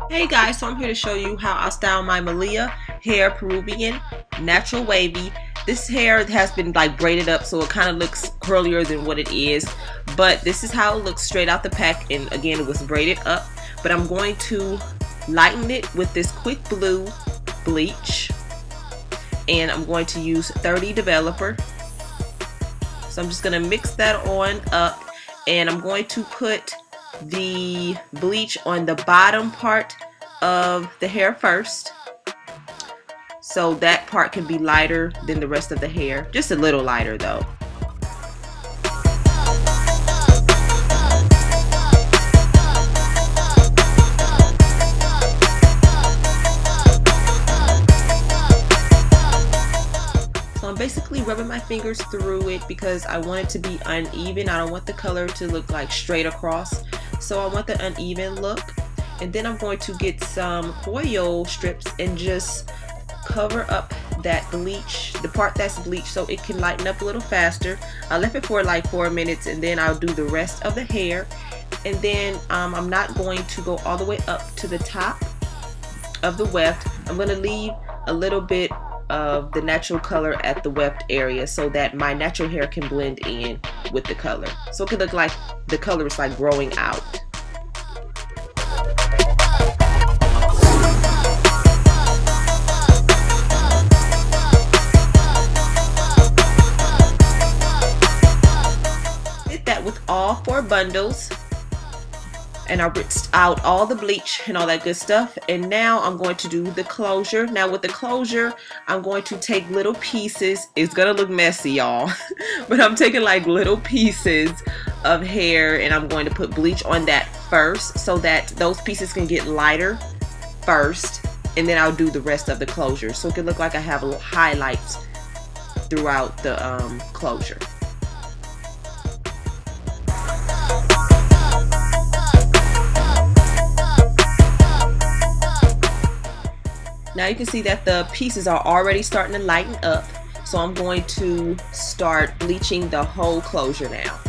Hey guys, so I'm here to show you how I style my Malia hair Peruvian natural wavy. This hair has been like braided up so it kind of looks curlier than what it is, but this is how it looks straight out the pack, and again it was braided up. But I'm going to lighten it with this quick blue bleach, and I'm going to use 30 developer. So I'm just going to mix that on up, and I'm going to put the bleach on the bottom part of the hair first, so that part can be lighter than the rest of the hair, just a little lighter though. So I'm basically rubbing my fingers through it because I want it to be uneven. I don't want the color to look like straight across, so I want the uneven look. And then I'm going to get some foil strips and just cover up that bleach, the part that's bleached, so it can lighten up a little faster. I left it for like 4 minutes, and then I'll do the rest of the hair. And then I'm not going to go all the way up to the top of the weft. I'm going to leave a little bit of the natural color at the weft area so that my natural hair can blend in with the color, so it could look like the color is like growing out. With all 4 bundles, and I rinsed out all the bleach and all that good stuff, and now I'm going to do the closure. Now with the closure, I'm going to take little pieces. It's gonna look messy, y'all, but I'm taking like little pieces of hair, and I'm going to put bleach on that first so that those pieces can get lighter first, and then I'll do the rest of the closure so it can look like I have little highlights throughout the closure. Now you can see that the pieces are already starting to lighten up, so I'm going to start bleaching the whole closure now.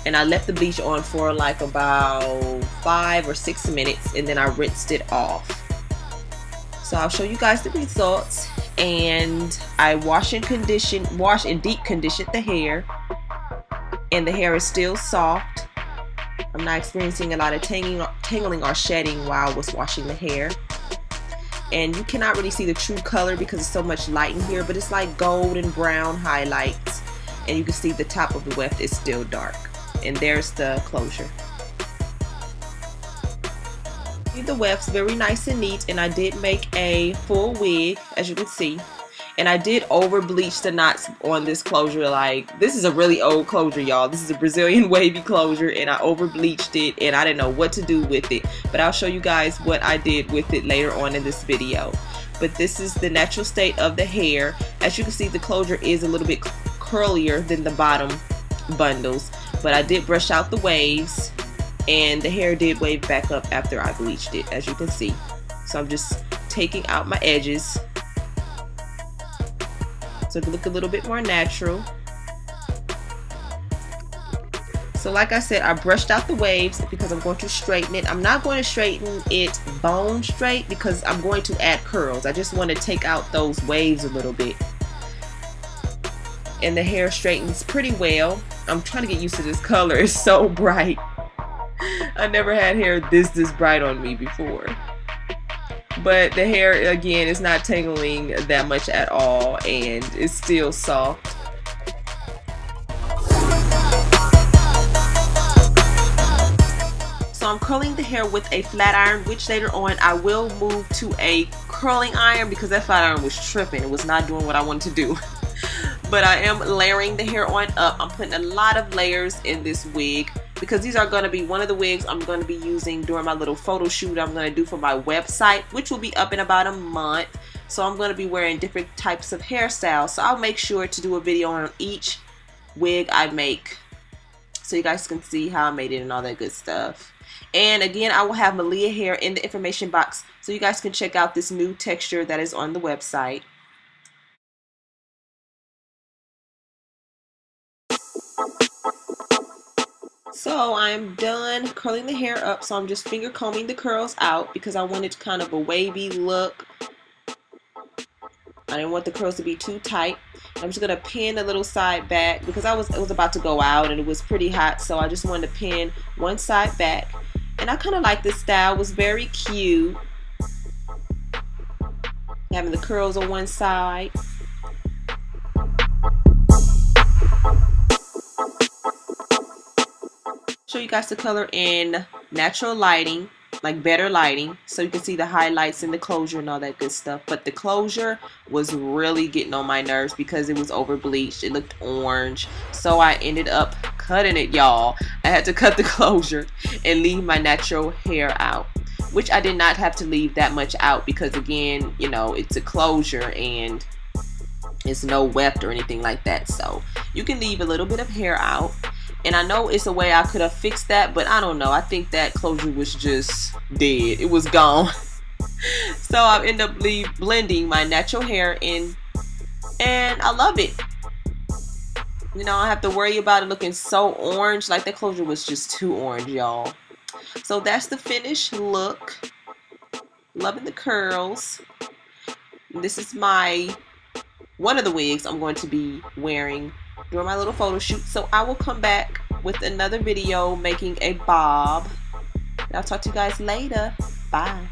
And I left the bleach on for like about 5 or 6 minutes, and then I rinsed it off. So I'll show you guys the results. And I wash and deep condition the hair, and the hair is still soft. I'm not experiencing a lot of tangling or shedding while I was washing the hair. And you cannot really see the true color because it's so much light in here, but it's like gold and brown highlights, and you can see the top of the weft is still dark. And there's the closure. The weft's very nice and neat, and I did make a full wig, as you can see. And I did over bleach the knots on this closure. Like, this is a really old closure, y'all. This is a Brazilian wavy closure, and I over bleached it, and I didn't know what to do with it. But I'll show you guys what I did with it later on in this video. But this is the natural state of the hair. As you can see, the closure is a little bit curlier than the bottom bundles, but I did brush out the waves, and the hair did wave back up after I bleached it, as you can see. So I'm just taking out my edges so it look a little bit more natural. So like I said, I brushed out the waves because I'm going to straighten it. I'm not going to straighten it bone straight because I'm going to add curls. I just want to take out those waves a little bit. And the hair straightens pretty well. I'm trying to get used to this color. It's so bright. I never had hair this bright on me before. But the hair, again, is not tangling that much at all, and it's still soft. So I'm curling the hair with a flat iron, which later on I will move to a curling iron because that flat iron was tripping. It was not doing what I wanted to do. But I am layering the hair on up. I'm putting a lot of layers in this wig because these are going to be one of the wigs I'm going to be using during my little photo shoot I'm going to do for my website, which will be up in about a month. So I'm going to be wearing different types of hairstyles. So I'll make sure to do a video on each wig I make so you guys can see how I made it and all that good stuff. And again, I will have Malia hair in the information box so you guys can check out this new texture that is on the website. So I'm done curling the hair up, so I'm just finger combing the curls out because I wanted kind of a wavy look. I didn't want the curls to be too tight. I'm just gonna pin a little side back because it was about to go out and it was pretty hot, so I just wanted to pin one side back. And I kind of like this style. It was very cute, having the curls on one side. Show you guys the color in natural lighting, like better lighting, so you can see the highlights and the closure and all that good stuff. But the closure was really getting on my nerves because it was over bleached. It looked orange, so I ended up cutting it, y'all. I had to cut the closure and leave my natural hair out, which I did not have to leave that much out because, again, you know, it's a closure and it's no weft or anything like that. So you can leave a little bit of hair out. And I know it's a way I could have fixed that, but I don't know. I think that closure was just dead. It was gone. So I end up blending my natural hair in, and I love it. You know, I have to worry about it looking so orange. Like, that closure was just too orange, y'all. So that's the finished look. Loving the curls. And this is one of the wigs I'm going to be wearing during my little photo shoot. So I will come back with another video making a bob. And I'll talk to you guys later. Bye.